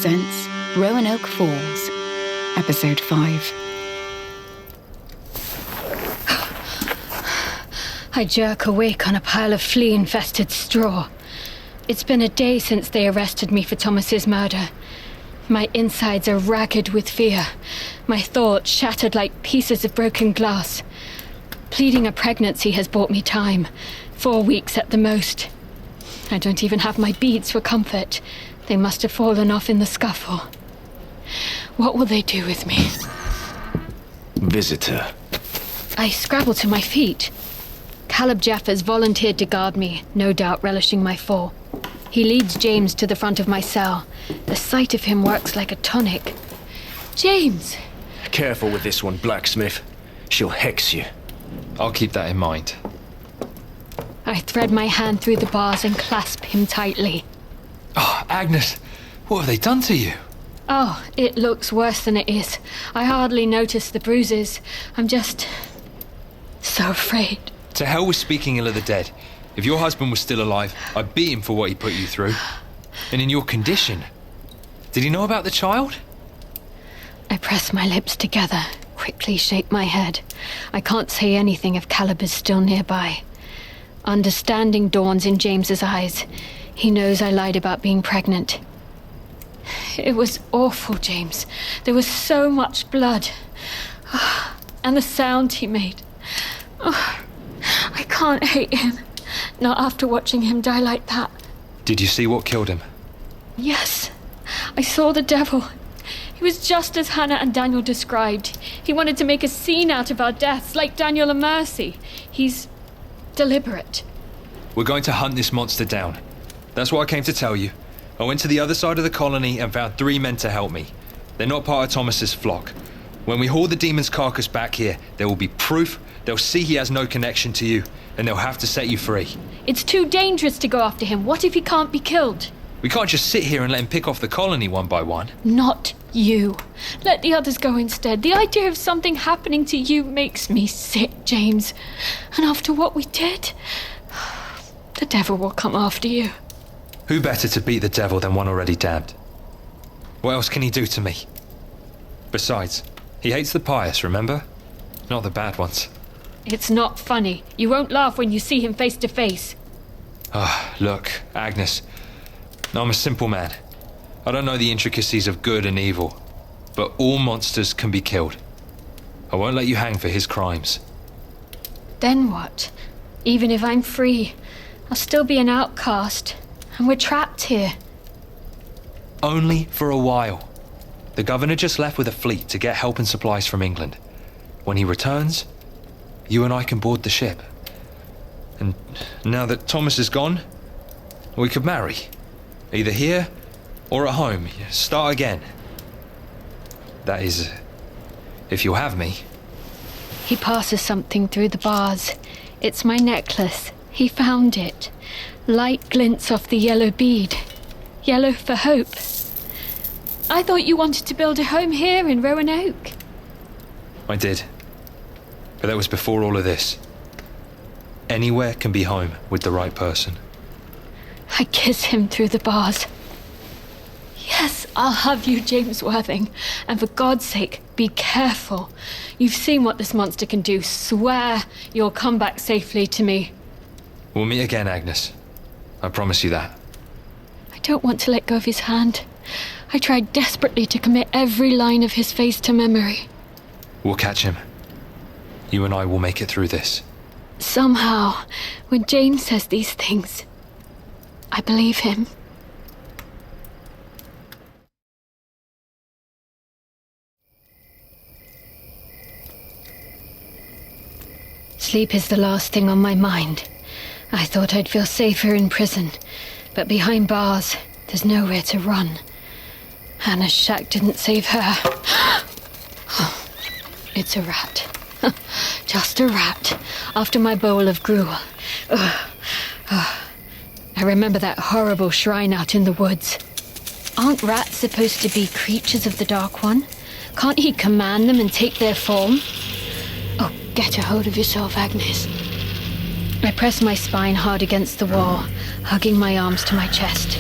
presents Roanoke Falls, Episode 5. I jerk awake on a pile of flea-infested straw. It's been a day since they arrested me for Thomas's murder. My insides are ragged with fear, my thoughts shattered like pieces of broken glass. Pleading a pregnancy has bought me time, 4 weeks at the most. I don't even have my beads for comfort. They must have fallen off in the scuffle. What will they do with me? Visitor. I scrabble to my feet. Caleb Jeffers volunteered to guard me, no doubt relishing my fall. He leads James to the front of my cell. The sight of him works like a tonic. James! Careful with this one, blacksmith. She'll hex you. I'll keep that in mind. I thread my hand through the bars and clasp him tightly. Oh, Agnes, what have they done to you? Oh, it looks worse than it is. I hardly notice the bruises. I'm just so afraid. To hell with speaking ill of the dead. If your husband was still alive, I'd beat him for what he put you through. And in your condition. Did he know about the child? I press my lips together, quickly shake my head. I can't say anything if Caleb is still nearby. Understanding dawns in James's eyes. He knows I lied about being pregnant. It was awful, James. There was so much blood. And the sound he made. I can't hate him. Not after watching him die like that. Did you see what killed him? Yes. I saw the devil. He was just as Hannah and Daniel described. He wanted to make a scene out of our deaths, like Daniel and Mercy. He's deliberate. We're going to hunt this monster down. That's what I came to tell you. I went to the other side of the colony and found 3 men to help me. They're not part of Thomas's flock. When we haul the demon's carcass back here, there will be proof. They'll see he has no connection to you, and they'll have to set you free. It's too dangerous to go after him. What if he can't be killed? We can't just sit here and let him pick off the colony one by one. Not you. Let the others go instead. The idea of something happening to you makes me sick, James. And after what we did, the devil will come after you. Who better to beat the devil than one already damned? What else can he do to me? Besides, he hates the pious, remember? Not the bad ones. It's not funny. You won't laugh when you see him face to face. Look, Agnes, I'm a simple man. I don't know the intricacies of good and evil, but all monsters can be killed. I won't let you hang for his crimes. Then what? Even if I'm free, I'll still be an outcast, and we're trapped here. Only for a while. The governor just left with a fleet to get help and supplies from England. When he returns, you and I can board the ship. And now that Thomas is gone, we could marry. Either here or at home. Start again. That is, if you'll have me. He passes something through the bars. It's my necklace. He found it. Light glints off the yellow bead. Yellow for hope. I thought you wanted to build a home here in Roanoke. I did. But that was before all of this. Anywhere can be home with the right person. I kiss him through the bars. Yes, I'll have you, James Worthing. And for God's sake, be careful. You've seen what this monster can do. Swear you'll come back safely to me. We'll meet again, Agnes. I promise you that. I don't want to let go of his hand. I tried desperately to commit every line of his face to memory. We'll catch him. You and I will make it through this. Somehow, when James says these things, I believe him. Sleep is the last thing on my mind. I thought I'd feel safer in prison, but behind bars, there's nowhere to run. Hannah's shack didn't save her. It's a rat. Just a rat. After my bowl of gruel. I remember that horrible shrine out in the woods. Aren't rats supposed to be creatures of the Dark One? Can't he command them and take their form? Oh, get a hold of yourself, Agnes. I press my spine hard against the wall, hugging my arms to my chest.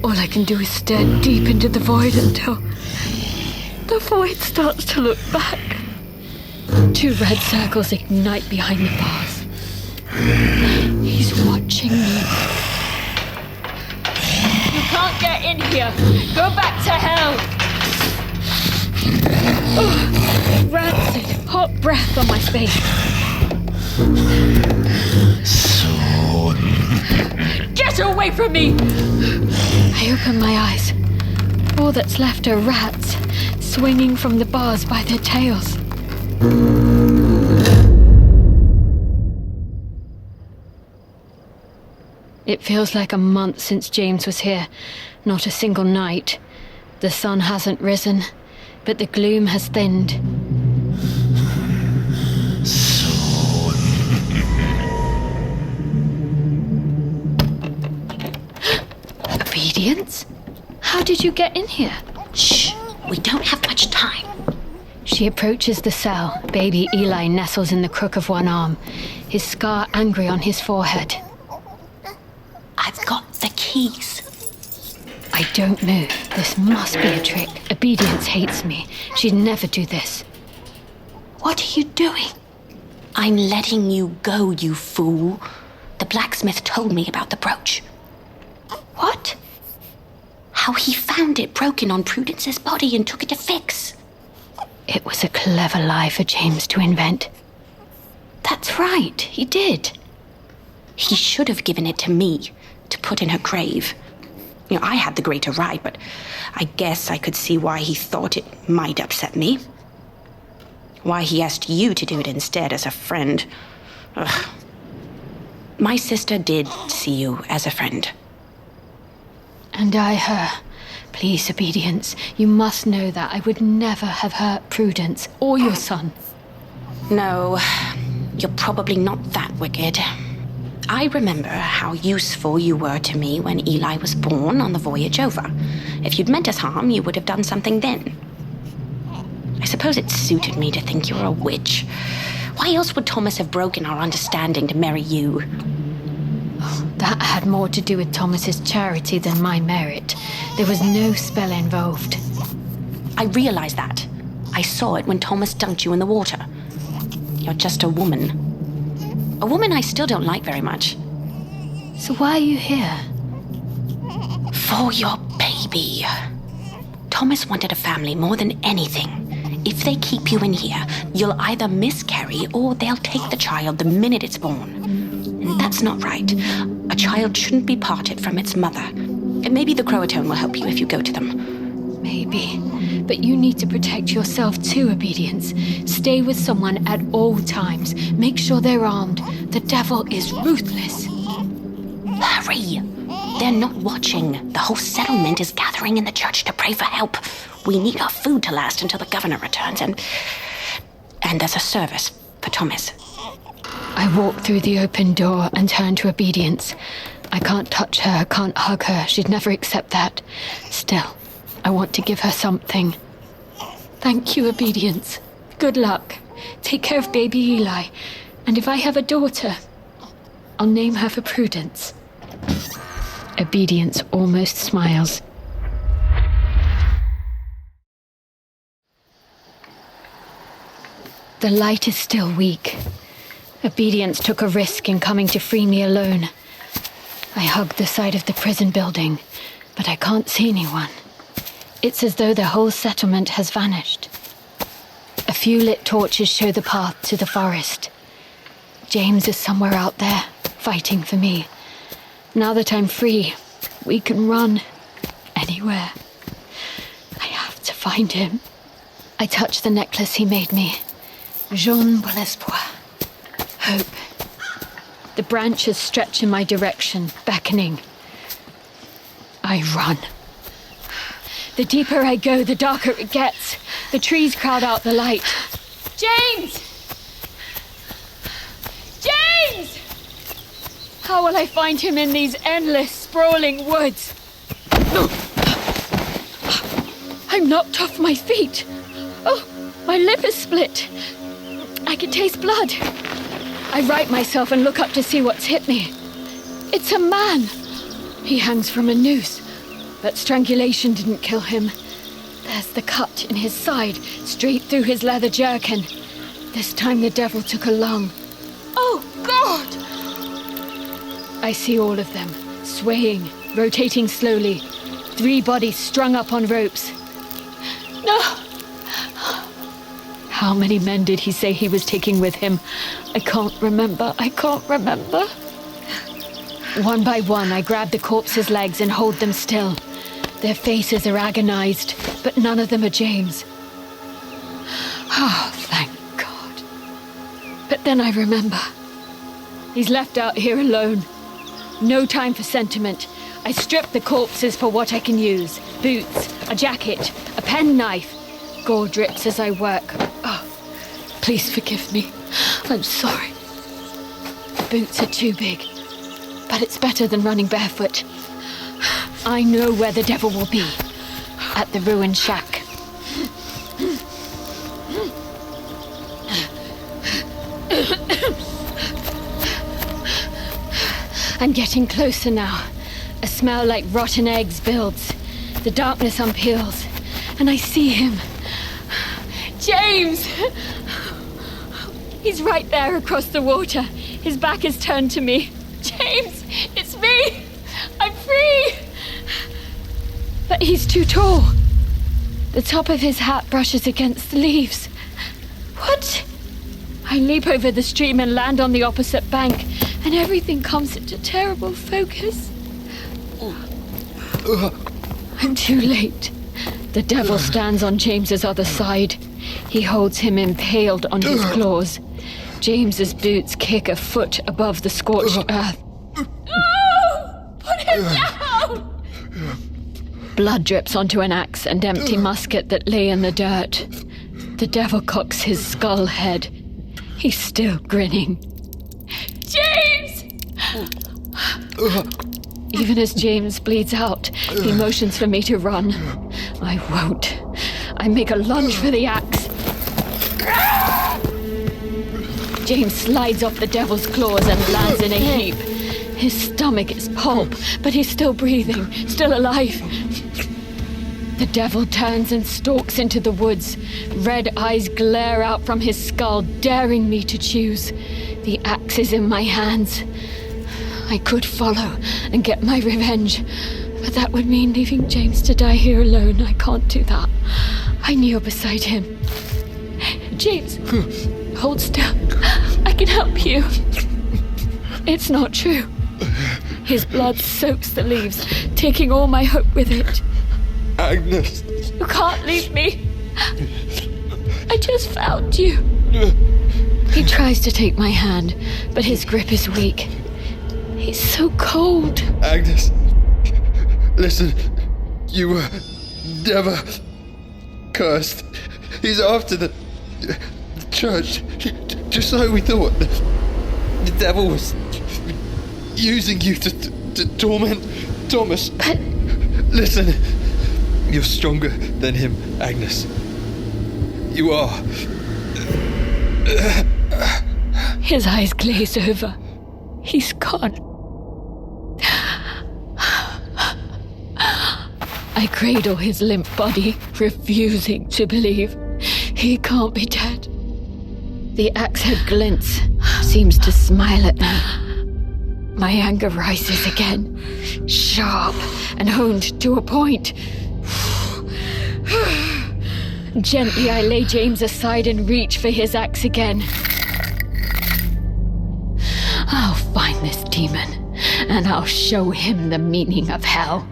All I can do is stare deep into the void until the void starts to look back. 2 red circles ignite behind the bars. He's watching me. You can't get in here. Go back to hell. Oh, rancid, hot breath on my face. Get away from me! I open my eyes. All that's left are rats, swinging from the bars by their tails. It feels like a month since James was here. Not a single night. The sun hasn't risen, but the gloom has thinned. Obedience? How did you get in here? Shh, we don't have much time. She approaches the cell. Baby Eli nestles in the crook of one arm, his scar angry on his forehead. I've got the keys. I don't move. This must be a trick. Obedience hates me. She'd never do this. What are you doing? I'm letting you go, you fool. The blacksmith told me about the brooch. What? How he found it broken on Prudence's body and took it to fix. It was a clever lie for James to invent. That's right, he did. He should have given it to me to put in her grave. You know, I had the greater right, but I guess I could see why he thought it might upset me. Why he asked you to do it instead as a friend. Ugh. My sister did see you as a friend. And I her. Please, Obedience, you must know that I would never have hurt Prudence or your son. No, you're probably not that wicked. I remember how useful you were to me when Eli was born on the voyage over. If you'd meant us harm, you would have done something then. I suppose it suited me to think you were a witch. Why else would Thomas have broken our understanding to marry you? That had more to do with Thomas's charity than my merit. There was no spell involved. I realize that. I saw it when Thomas dunked you in the water. You're just a woman. A woman I still don't like very much. So why are you here? For your baby. Thomas wanted a family more than anything. If they keep you in here, you'll either miscarry or they'll take the child the minute it's born. And that's not right. A child shouldn't be parted from its mother. And maybe the Croatone will help you if you go to them. Maybe. But you need to protect yourself too, Obedience. Stay with someone at all times. Make sure they're armed. The devil is ruthless. Hurry! They're not watching. The whole settlement is gathering in the church to pray for help. We need our food to last until the governor returns, and there's a service for Thomas. I walk through the open door and turn to Obedience. I can't touch her, can't hug her. She'd never accept that. Still, I want to give her something. Thank you, Obedience. Good luck. Take care of baby Eli. And if I have a daughter, I'll name her for Prudence. Obedience almost smiles. The light is still weak. Obedience took a risk in coming to free me alone. I hug the side of the prison building, but I can't see anyone. It's as though the whole settlement has vanished. A few lit torches show the path to the forest. James is somewhere out there, fighting for me. Now that I'm free, we can run anywhere. I have to find him. I touch the necklace he made me. Jaune pour l'espoir. Hope. The branches stretch in my direction, beckoning. I run. The deeper I go, the darker it gets. The trees crowd out the light. James! James! How will I find him in these endless, sprawling woods? I'm knocked off my feet. Oh, my lip is split. I can taste blood. I right myself and look up to see what's hit me. It's a man. He hangs from a noose, But strangulation didn't kill him. There's the cut in his side, straight through his leather jerkin. This time the devil took a lung. Oh, God! I see all of them, swaying, rotating slowly. 3 bodies strung up on ropes. No! How many men did he say he was taking with him? I can't remember. One by one, I grab the corpse's legs and hold them still. Their faces are agonized, but none of them are James. Oh, thank God. But then I remember. He's left out here alone. No time for sentiment. I strip the corpses for what I can use. Boots, a jacket, a penknife. Gore drips as I work. Oh, please forgive me. I'm sorry. The boots are too big. But it's better than running barefoot. I know where the devil will be. At the ruined shack. I'm getting closer now. A smell like rotten eggs builds. The darkness unpeels. And I see him. James! He's right there across the water. His back is turned to me. James! It's me! I'm free! But he's too tall. The top of his hat brushes against the leaves. What? I leap over the stream and land on the opposite bank, and everything comes into terrible focus. I'm too late. The devil stands on James's other side. He holds him impaled on his claws. James's boots kick a foot above the scorched earth. No! Put him down! Blood drips onto an axe and empty musket that lay in the dirt. The devil cocks his skull head. He's still grinning. James! Even as James bleeds out, he motions for me to run. I won't. I make a lunge for the axe. James slides off the devil's claws and lands in a heap. His stomach is pulp, but he's still breathing, still alive. The devil turns and stalks into the woods. Red eyes glare out from his skull, daring me to choose. The axe is in my hands. I could follow and get my revenge, but that would mean leaving James to die here alone. I can't do that. I kneel beside him. James, hold still. I can help you. It's not true. His blood soaks the leaves, taking all my hope with it. Agnes. You can't leave me. I just found you. He tries to take my hand, but his grip is weak. He's so cold. Agnes. Listen. You were never cursed. He's after the church. Just so we thought. The devil was using you to torment Thomas. But... Listen. You're stronger than him, Agnes. You are. His eyes glaze over. He's gone. I cradle his limp body, refusing to believe. He can't be dead. The axe head glints, seems to smile at me. My anger rises again, sharp and honed to a point. Gently, I lay James aside and reach for his axe again. I'll find this demon, and I'll show him the meaning of hell.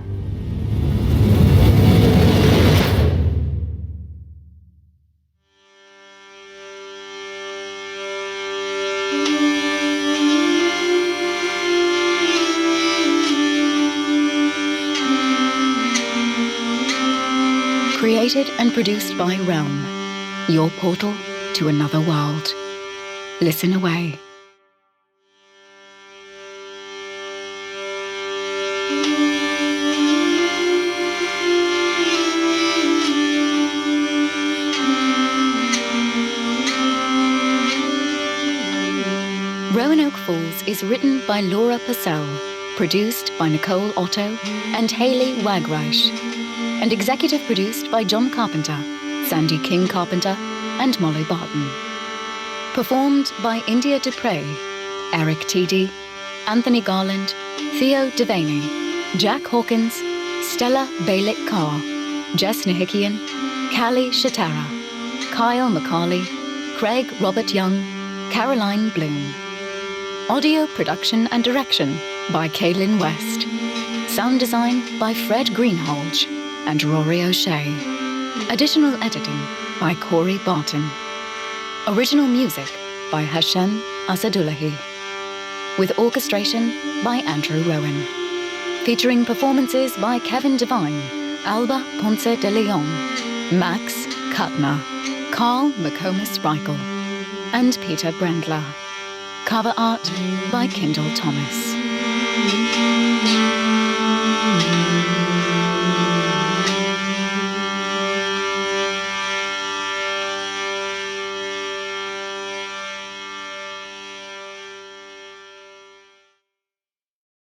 Created and produced by Realm, your portal to another world. Listen away. Roanoke Falls is written by Purcell Produced by Nicole Otto and Haley Wagreich. And executive produced by John Carpenter, Sandy King Carpenter, and Molly Barton. Performed by India Dupre, Eric Tiede, Anthony Garland, Theo Devaney, Jack Hawkins, Stella Balick-Carr, Jess Nahikian, Callie Shatara, Kyle McCarley, Craig Robert Young, Caroline Bloom. Audio production and direction by Kaylin West. Sound design by Fred Greenhalgh and Rory O'Shea. Additional editing by Corey Barton. Original music by Hashem Asadullahi. With orchestration by Andrew Rowan. Featuring performances by Kevin Devine, Alba Ponce de Leon, Max Kuttner, Carl McComas-Reichel, and Peter Brendler. Cover art by Kendall Thomas.